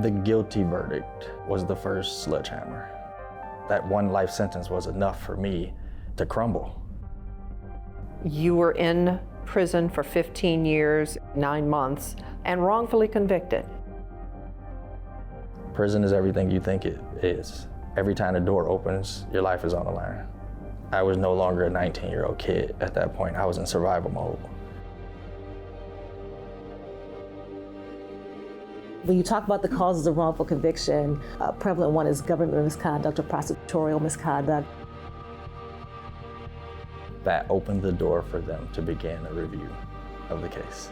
The guilty verdict was the first sledgehammer. That one life sentence was enough for me to crumble. You were in prison for 15 years, 9 months, and wrongfully convicted. Prison is everything you think it is. Every time the door opens, your life is on the line. I was no longer a 19-year-old kid at that point. I was in survival mode. When you talk about the causes of wrongful conviction, a prevalent one is government misconduct or prosecutorial misconduct. That opened the door for them to begin a review of the case.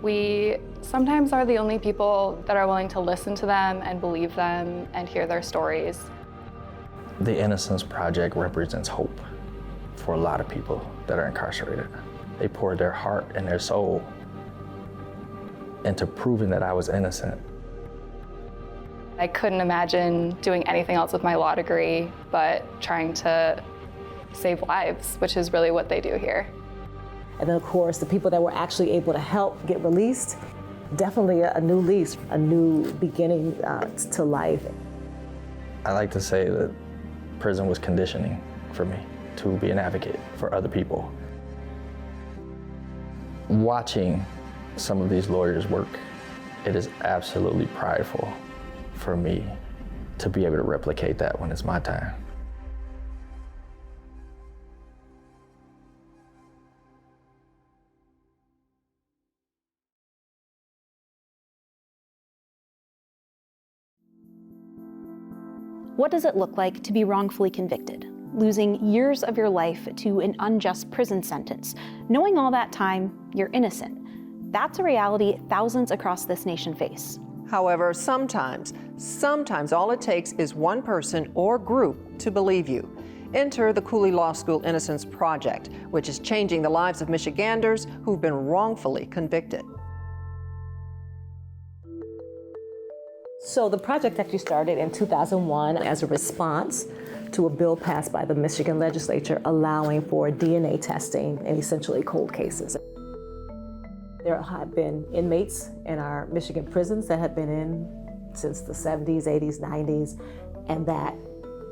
We sometimes are the only people that are willing to listen to them and believe them and hear their stories. The Innocence Project represents hope for a lot of people that are incarcerated. They poured their heart and their soul into proving that I was innocent. I couldn't imagine doing anything else with my law degree but trying to save lives, which is really what they do here. And then of course, the people that were actually able to help get released, definitely a new lease, a new beginning to life. I like to say that prison was conditioning for me to be an advocate for other people. Watching some of these lawyers work, it is absolutely prideful for me to be able to replicate that when it's my time. What does it look like to be wrongfully convicted? Losing years of your life to an unjust prison sentence, knowing all that time you're innocent. That's a reality thousands across this nation face. However, sometimes all it takes is one person or group to believe you. Enter the Cooley Law School Innocence Project, which is changing the lives of Michiganders who've been wrongfully convicted. So the project actually started in 2001 as a response to a bill passed by the Michigan legislature allowing for DNA testing in essentially cold cases. There have been inmates in our Michigan prisons that have been in since the 70s, 80s, 90s, and that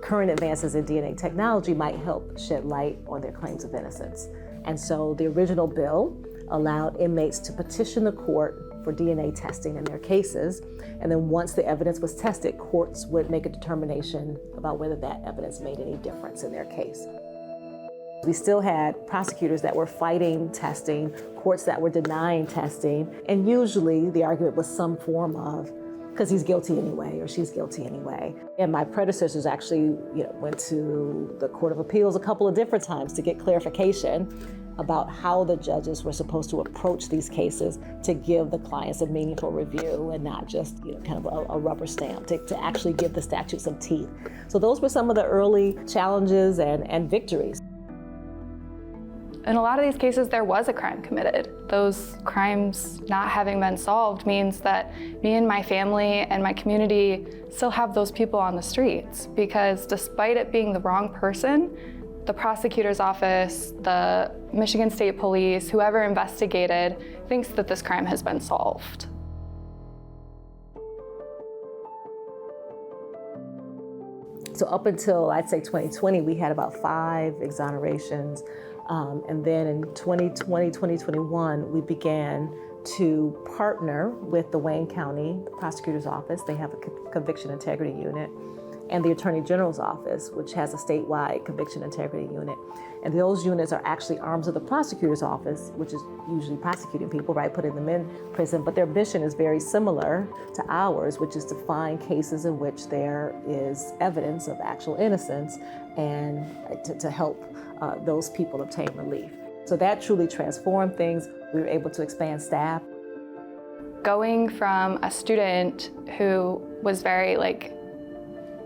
current advances in DNA technology might help shed light on their claims of innocence. And so the original bill allowed inmates to petition the court for DNA testing in their cases, and then once the evidence was tested, courts would make a determination about whether that evidence made any difference in their case. We still had prosecutors that were fighting testing, courts that were denying testing, and usually the argument was some form of, because he's guilty anyway, or she's guilty anyway. And my predecessors actually went to the Court of Appeals a couple of different times to get clarification about how the judges were supposed to approach these cases to give the clients a meaningful review and not just kind of a rubber stamp, to actually give the statute some teeth. So those were some of the early challenges and victories. In a lot of these cases, there was a crime committed. Those crimes not having been solved means that me and my family and my community still have those people on the streets, because despite it being the wrong person, the prosecutor's office, the Michigan State Police, whoever investigated, thinks that this crime has been solved. So up until, I'd say 2020, we had about 5 exonerations. And then in 2020, 2021, we began to partner with the Wayne County Prosecutor's Office. They have a conviction integrity unit, and the Attorney General's Office, which has a statewide conviction integrity unit. And those units are actually arms of the Prosecutor's Office, which is usually prosecuting people, right, putting them in prison. But their mission is very similar to ours, which is to find cases in which there is evidence of actual innocence and to help those people obtain relief. So that truly transformed things. We were able to expand staff. Going from a student who was very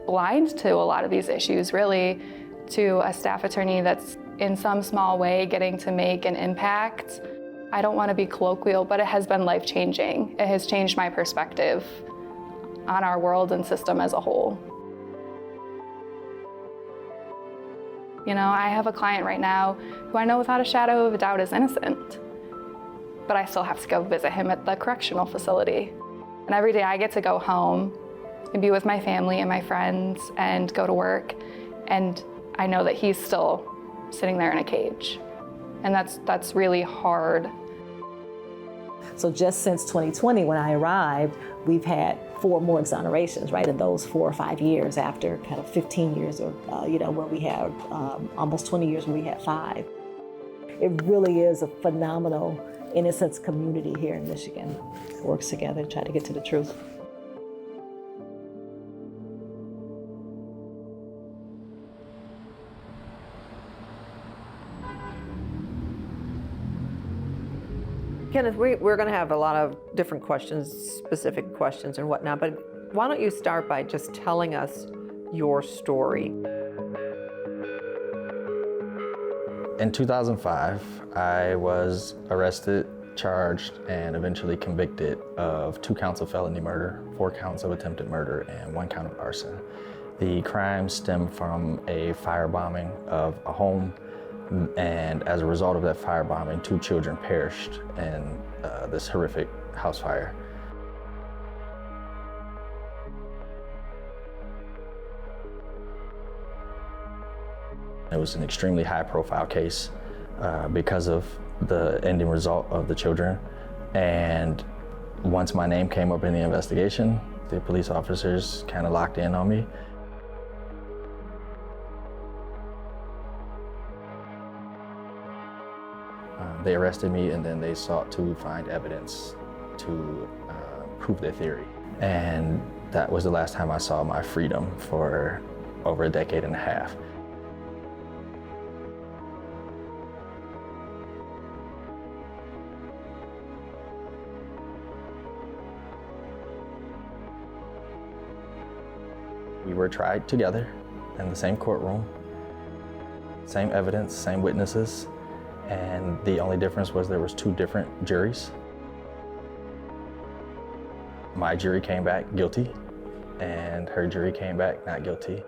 blind to a lot of these issues, really, to a staff attorney that's in some small way getting to make an impact. I don't want to be colloquial, but it has been life-changing. It has changed my perspective on our world and system as a whole. I have a client right now who I know without a shadow of a doubt is innocent. but I still have to go visit him at the correctional facility. And every day I get to go home and be with my family and my friends and go to work, and I know that he's still sitting there in a cage. And that's really hard. So just since 2020, when I arrived, we've had 4 more exonerations, right, in those 4 or 5 years after kind of 15 years or, where we had almost 20 years when we had 5. It really is a phenomenal innocence community here in Michigan that works together to try to get to the truth. Kenneth, we're going to have a lot of different questions, specific questions and whatnot, but why don't you start by just telling us your story? In 2005, I was arrested, charged, and eventually convicted of 2 counts of felony murder, 4 counts of attempted murder, and 1 count of arson. The crime stemmed from a firebombing of a home, and as a result of that firebombing, 2 children perished in this horrific house fire. It was an extremely high-profile case because of the ending result of the children. And once my name came up in the investigation, the police officers kind of locked in on me. They arrested me, and then they sought to find evidence to prove their theory. And that was the last time I saw my freedom for over a decade and a half. We were tried together in the same courtroom, same evidence, same witnesses, and the only difference was there was 2 different juries. My jury came back guilty, and her jury came back not guilty.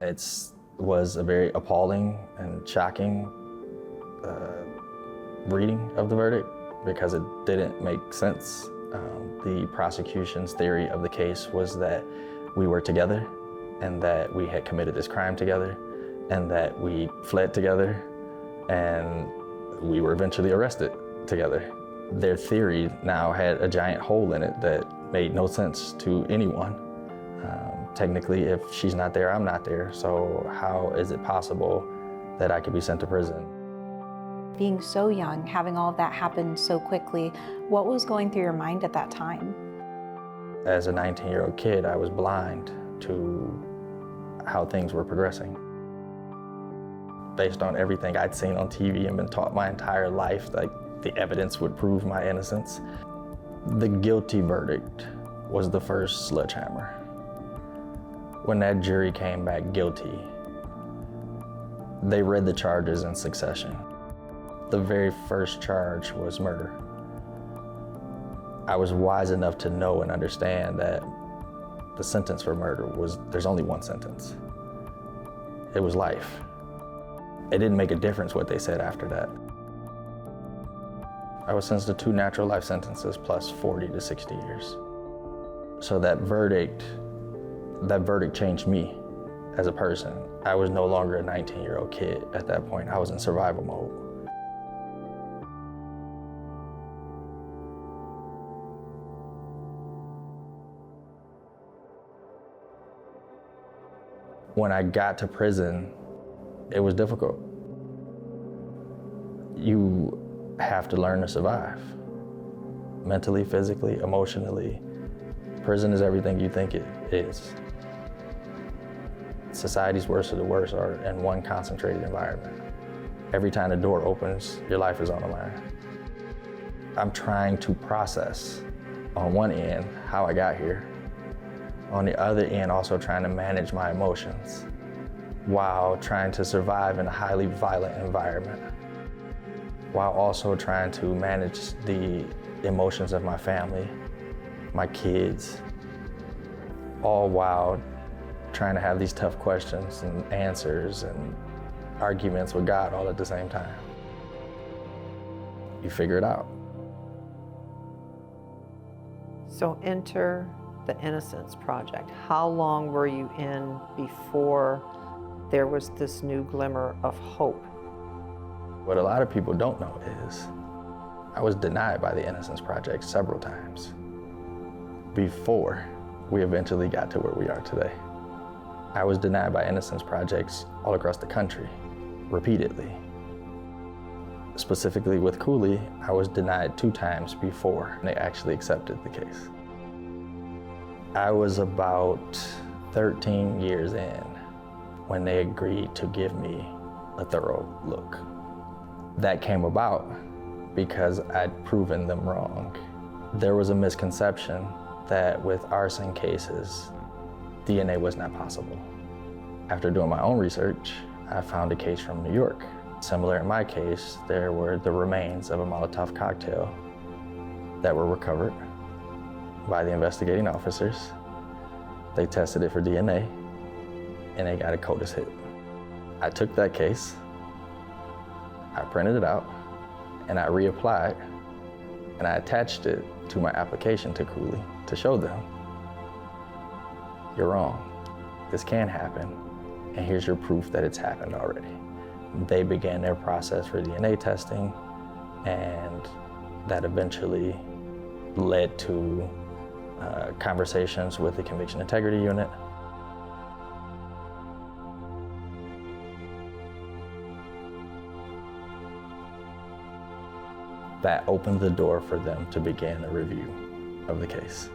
It was a very appalling and shocking reading of the verdict because it didn't make sense. The prosecution's theory of the case was that we were together and that we had committed this crime together and that we fled together and we were eventually arrested together. Their theory now had a giant hole in it that made no sense to anyone. Technically, if she's not there, I'm not there. So how is it possible that I could be sent to prison? Being so young, having all of that happen so quickly, what was going through your mind at that time? As a 19-year-old kid, I was blind to how things were progressing. Based on everything I'd seen on TV and been taught my entire life, like the evidence would prove my innocence. The guilty verdict was the first sledgehammer. When that jury came back guilty, they read the charges in succession. The very first charge was murder. I was wise enough to know and understand that the sentence for murder there's only one sentence. It was life. It didn't make a difference what they said after that. I was sentenced to 2 natural life sentences plus 40 to 60 years. So that verdict changed me as a person. I was no longer a 19-year-old kid at that point. I was in survival mode. When I got to prison, it was difficult. You have to learn to survive. Mentally, physically, emotionally. Prison is everything you think it is. Society's worst of the worst are in one concentrated environment. Every time the door opens, your life is on the line. I'm trying to process, on one end, how I got here. On the other end, also trying to manage my emotions while trying to survive in a highly violent environment, while also trying to manage the emotions of my family, my kids, all while trying to have these tough questions and answers and arguments with God all at the same time. You figure it out. So enter the Innocence Project. How long were you in before there was this new glimmer of hope? What a lot of people don't know is I was denied by the Innocence Project several times before we eventually got to where we are today. I was denied by Innocence Projects all across the country, repeatedly. Specifically with Cooley, I was denied 2 times before they actually accepted the case. I was about 13 years in when they agreed to give me a thorough look. That came about because I'd proven them wrong. There was a misconception that with arson cases, DNA was not possible. After doing my own research, I found a case from New York. Similar in my case, there were the remains of a Molotov cocktail that were recovered by the investigating officers. They tested it for DNA, and they got a CODIS hit. I took that case, I printed it out, and I reapplied, and I attached it to my application to Cooley to show them, you're wrong. This can happen, and here's your proof that it's happened already. They began their process for DNA testing, and that eventually led to conversations with the Conviction Integrity Unit. That opened the door for them to begin a review of the case.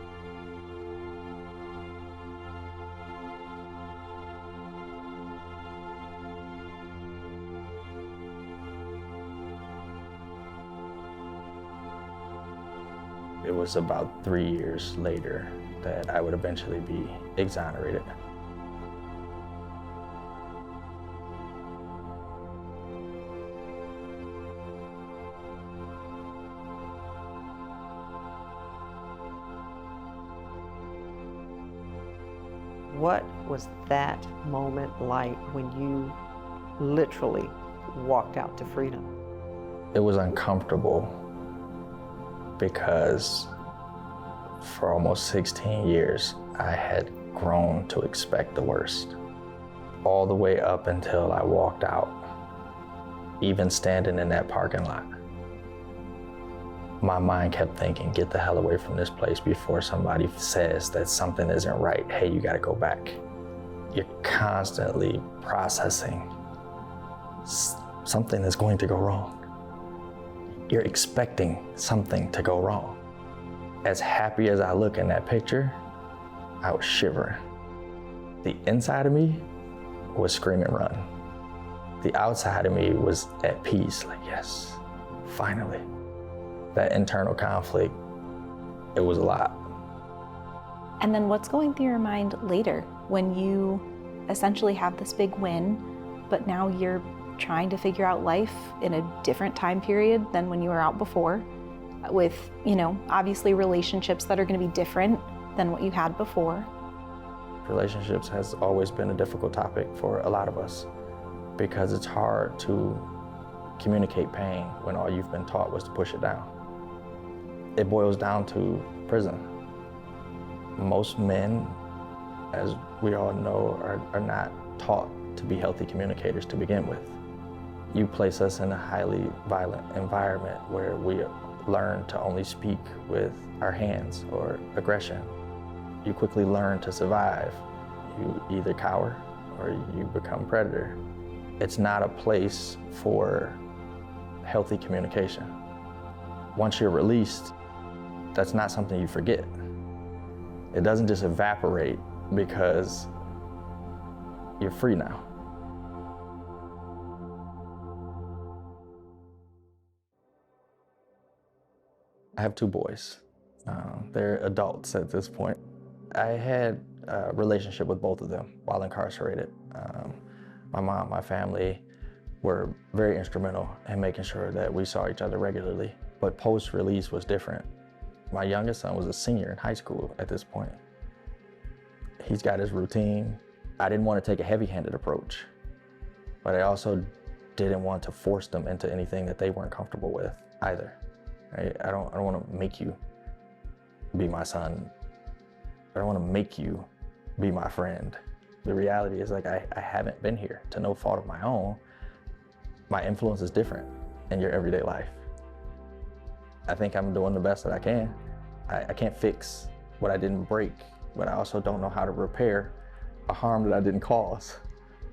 It was about 3 years later that I would eventually be exonerated. What was that moment like when you literally walked out to freedom? It was uncomfortable because for almost 16 years, I had grown to expect the worst. All the way up until I walked out, even standing in that parking lot. My mind kept thinking, get the hell away from this place before somebody says that something isn't right. Hey, you gotta go back. You're constantly processing something is going to go wrong. You're expecting something to go wrong. As happy as I look in that picture, I was shivering. The inside of me was screaming, run. The outside of me was at peace, like, yes, finally. That internal conflict, it was a lot. And then what's going through your mind later when you essentially have this big win, but now you're trying to figure out life in a different time period than when you were out before, with, obviously relationships that are going to be different than what you had before. Relationships has always been a difficult topic for a lot of us because it's hard to communicate pain when all you've been taught was to push it down. It boils down to prison. Most men, as we all know, are not taught to be healthy communicators to begin with. You place us in a highly violent environment where we learn to only speak with our hands or aggression. You quickly learn to survive. You either cower or you become predator. It's not a place for healthy communication. Once you're released, that's not something you forget. It doesn't just evaporate because you're free now. I have 2 boys. They're adults at this point. I had a relationship with both of them while incarcerated. My mom, my family were very instrumental in making sure that we saw each other regularly. But post-release was different. My youngest son was a senior in high school at this point. He's got his routine. I didn't want to take a heavy-handed approach, but I also didn't want to force them into anything that they weren't comfortable with either. Right? I don't want to make you be my son. I don't want to make you be my friend. The reality is, like, I haven't been here to no fault of my own. My influence is different in your everyday life. I think I'm doing the best that I can. I can't fix what I didn't break, but I also don't know how to repair a harm that I didn't cause.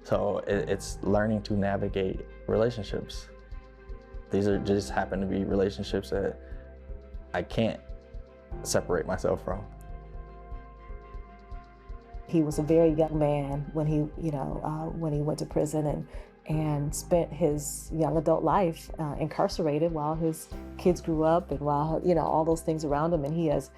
So it's learning to navigate relationships. These are just happen to be relationships that I can't separate myself from. He was a very young man when he, when he went to prison and spent his young adult life incarcerated while his kids grew up and while, all those things around him. And he has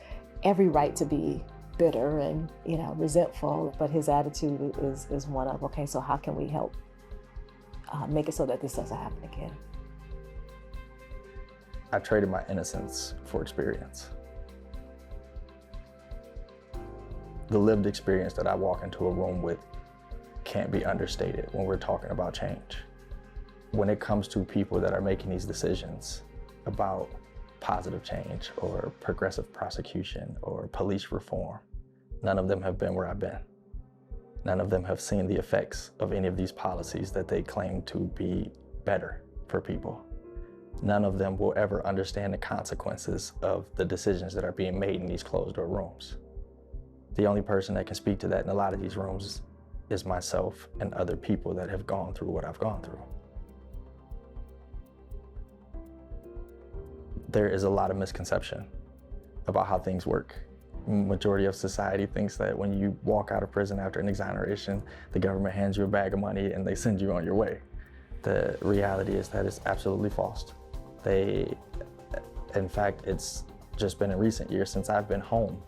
every right to be bitter and, resentful, but his attitude is one of, okay, so how can we help make it so that this doesn't happen again? I traded my innocence for experience. The lived experience that I walk into a room with can't be understated when we're talking about change. When it comes to people that are making these decisions about positive change or progressive prosecution or police reform, none of them have been where I've been. None of them have seen the effects of any of these policies that they claim to be better for people. None of them will ever understand the consequences of the decisions that are being made in these closed door rooms. The only person that can speak to that in a lot of these rooms is myself and other people that have gone through what I've gone through. There is a lot of misconception about how things work. Majority of society thinks that when you walk out of prison after an exoneration, the government hands you a bag of money and they send you on your way. The reality is that it's absolutely false. In fact, it's just been in recent years since I've been home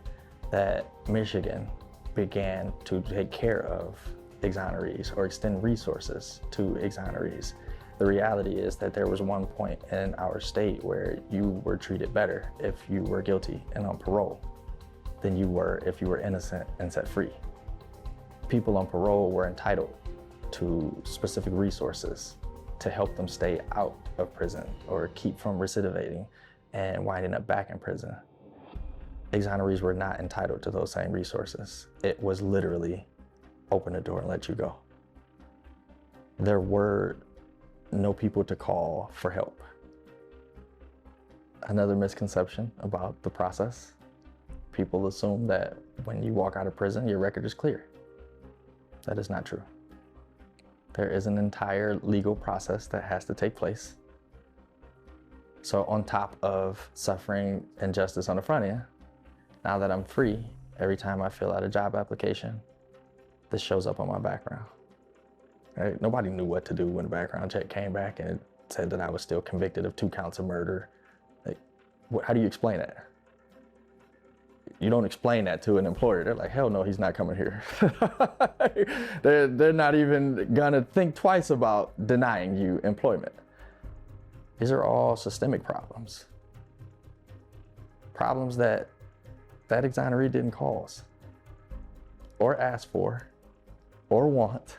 that Michigan began to take care of exonerees or extend resources to exonerees. The reality is that there was one point in our state where you were treated better if you were guilty and on parole than you were if you were innocent and set free. People on parole were entitled to specific resources to help them stay out of prison or keep from recidivating and winding up back in prison. Exonerees were not entitled to those same resources. It was literally open the door and let you go. There were no people to call for help. Another misconception about the process, people assume that when you walk out of prison, your record is clear. That is not true. There is an entire legal process that has to take place. So on top of suffering injustice on the front end, now that I'm free, every time I fill out a job application, this shows up on my background. Right? Nobody knew what to do when the background check came back and it said that I was still convicted of 2 counts of murder. Like, how do you explain that? You don't explain that to an employer. They're like, hell no, he's not coming here. They're not even gonna think twice about denying you employment. These are all systemic problems. Problems that exoneree didn't cause or ask for or want,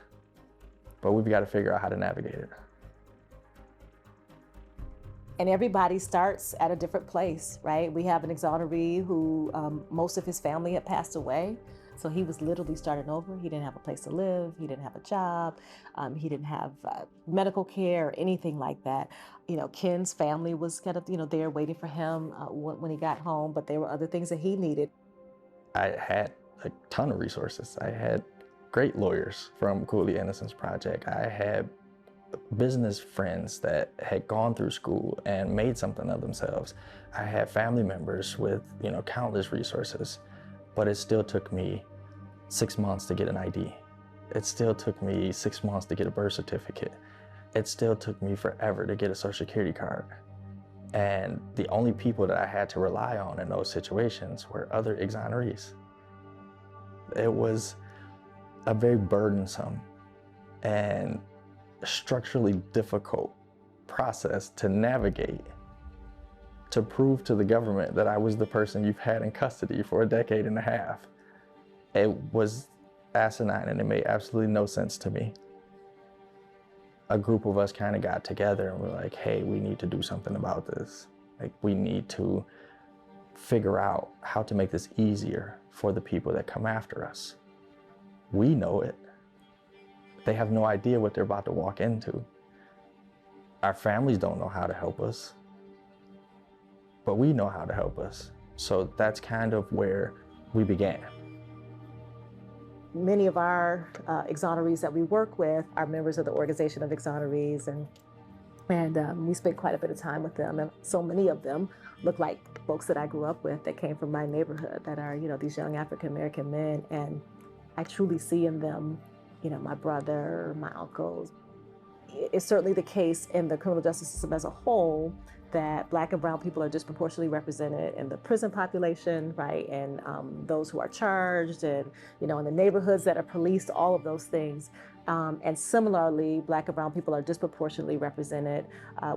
but we've got to figure out how to navigate it. And everybody starts at a different place, right? We have an exoneree who most of his family had passed away. So he was literally starting over. He didn't have a place to live. He didn't have a job. He didn't have medical care or anything like that. Ken's family was kind of, there waiting for him when he got home, but there were other things that he needed. I had a ton of resources. I had great lawyers from Cooley Innocence Project. I had business friends that had gone through school and made something of themselves. I had family members with, countless resources, but it still took me 6 months to get an ID. It still took me 6 months to get a birth certificate. It still took me forever to get a Social Security card. And the only people that I had to rely on in those situations were other exonerees. It was a very burdensome and structurally difficult process to navigate, to prove to the government that I was the person you've had in custody for a decade and a half. It was asinine and it made absolutely no sense to me. A group of us kind of got together and we're like, hey, we need to do something about this. Like, we need to figure out how to make this easier for the people that come after us. We know it. They have no idea what they're about to walk into. Our families don't know how to help us, but we know how to help us. So that's kind of where we began. Many of our exonerees that we work with are members of the organization of Exonerees, and we spent quite a bit of time with them. And so many of them look like folks that I grew up with that came from my neighborhood, that are, these young African-American men. And I truly see in them, my brother, my uncles. It's certainly the case in the criminal justice system as a whole that Black and brown people are disproportionately represented in the prison population, right? And those who are charged, and in the neighborhoods that are policed, all of those things. And similarly, Black and brown people are disproportionately represented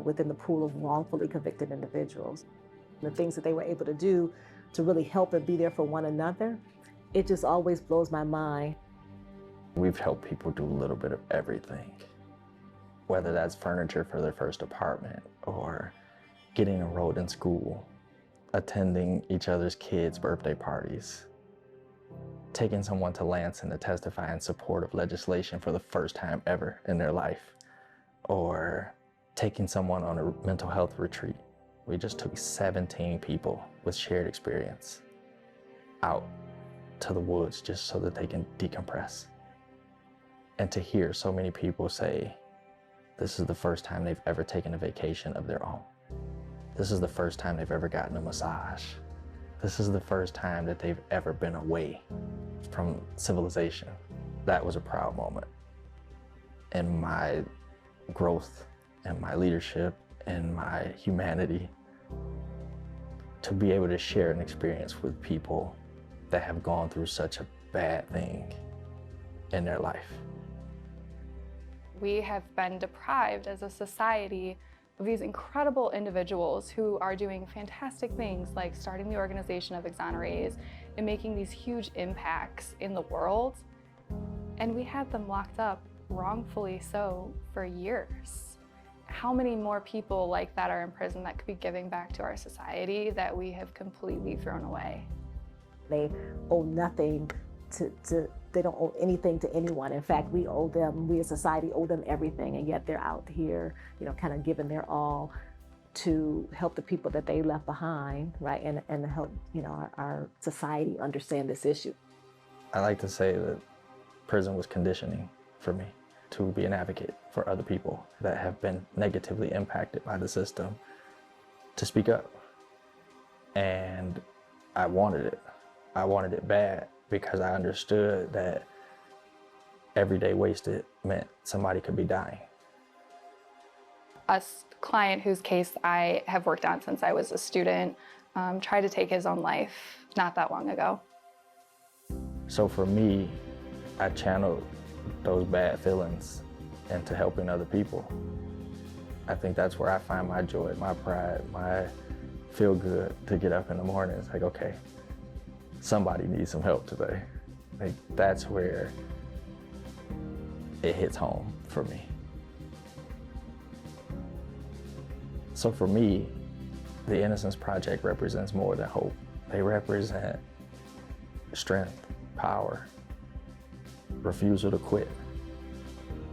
within the pool of wrongfully convicted individuals. The things that they were able to do to really help and be there for one another, it just always blows my mind. We've helped people do a little bit of everything, whether that's furniture for their first apartment, or getting enrolled in school, attending each other's kids' birthday parties, taking someone to Lansing to testify in support of legislation for the first time ever in their life, or taking someone on a mental health retreat. We just took 17 people with shared experience out to the woods just so that they can decompress. And to hear so many people say, this is the first time they've ever taken a vacation of their own. This is the first time they've ever gotten a massage. This is the first time that they've ever been away from civilization. That was a proud moment in my growth and my leadership and my humanity, to be able to share an experience with people that have gone through such a bad thing in their life. We have been deprived as a society of these incredible individuals who are doing fantastic things, like starting the organization of Exonerees and making these huge impacts in the world. And we had them locked up, wrongfully so, for years. How many more people like that are in prison that could be giving back to our society that we have completely thrown away? They owe nothing they don't owe anything to anyone. In fact, we as society owe them everything, and yet they're out here, kind of giving their all to help the people that they left behind, right? And to help, our society understand this issue. I like to say that prison was conditioning for me to be an advocate for other people that have been negatively impacted by the system, to speak up. And I wanted it. I wanted it bad, because I understood that every day wasted meant somebody could be dying. A client whose case I have worked on since I was a student tried to take his own life not that long ago. So for me, I channeled those bad feelings into helping other people. I think that's where I find my joy, my pride, my feel good to get up in the morning. It's like, okay, somebody needs some help today. Like, that's where it hits home for me. So for me, the Innocence Project represents more than hope. They represent strength, power, refusal to quit,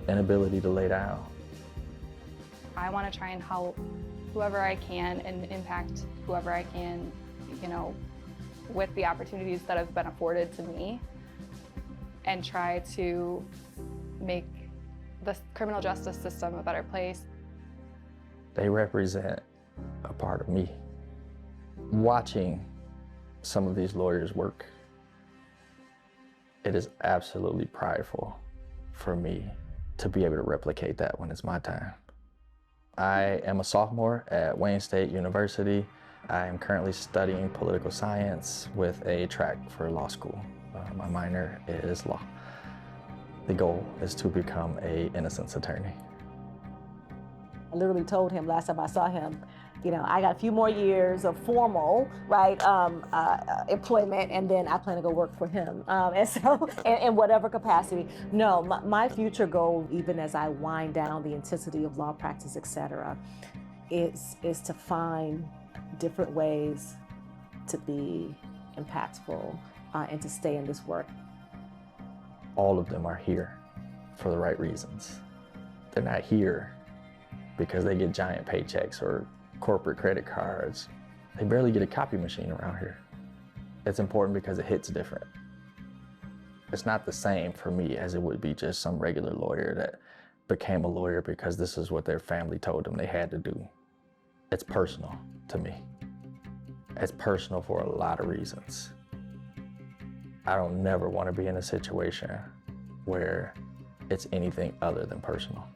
inability to lay down. I want to try and help whoever I can and impact whoever I can, with the opportunities that have been afforded to me, and try to make the criminal justice system a better place. They represent a part of me. Watching some of these lawyers work, it is absolutely prideful for me to be able to replicate that when it's my time. I am a sophomore at Wayne State University. I am currently studying political science with a track for law school. My minor is law. The goal is to become an innocence attorney. I literally told him last time I saw him, I got a few more years of formal, right, employment, and then I plan to go work for him. And so, in whatever capacity. No, my future goal, even as I wind down the intensity of law practice, et cetera, is to find different ways to be impactful and to stay in this work. All of them are here for the right reasons. They're not here because they get giant paychecks or corporate credit cards. They barely get a copy machine around here. It's important because it hits different. It's not the same for me as it would be just some regular lawyer that became a lawyer because this is what their family told them they had to do. It's personal to me. It's personal for a lot of reasons. I don't never want to be in a situation where it's anything other than personal.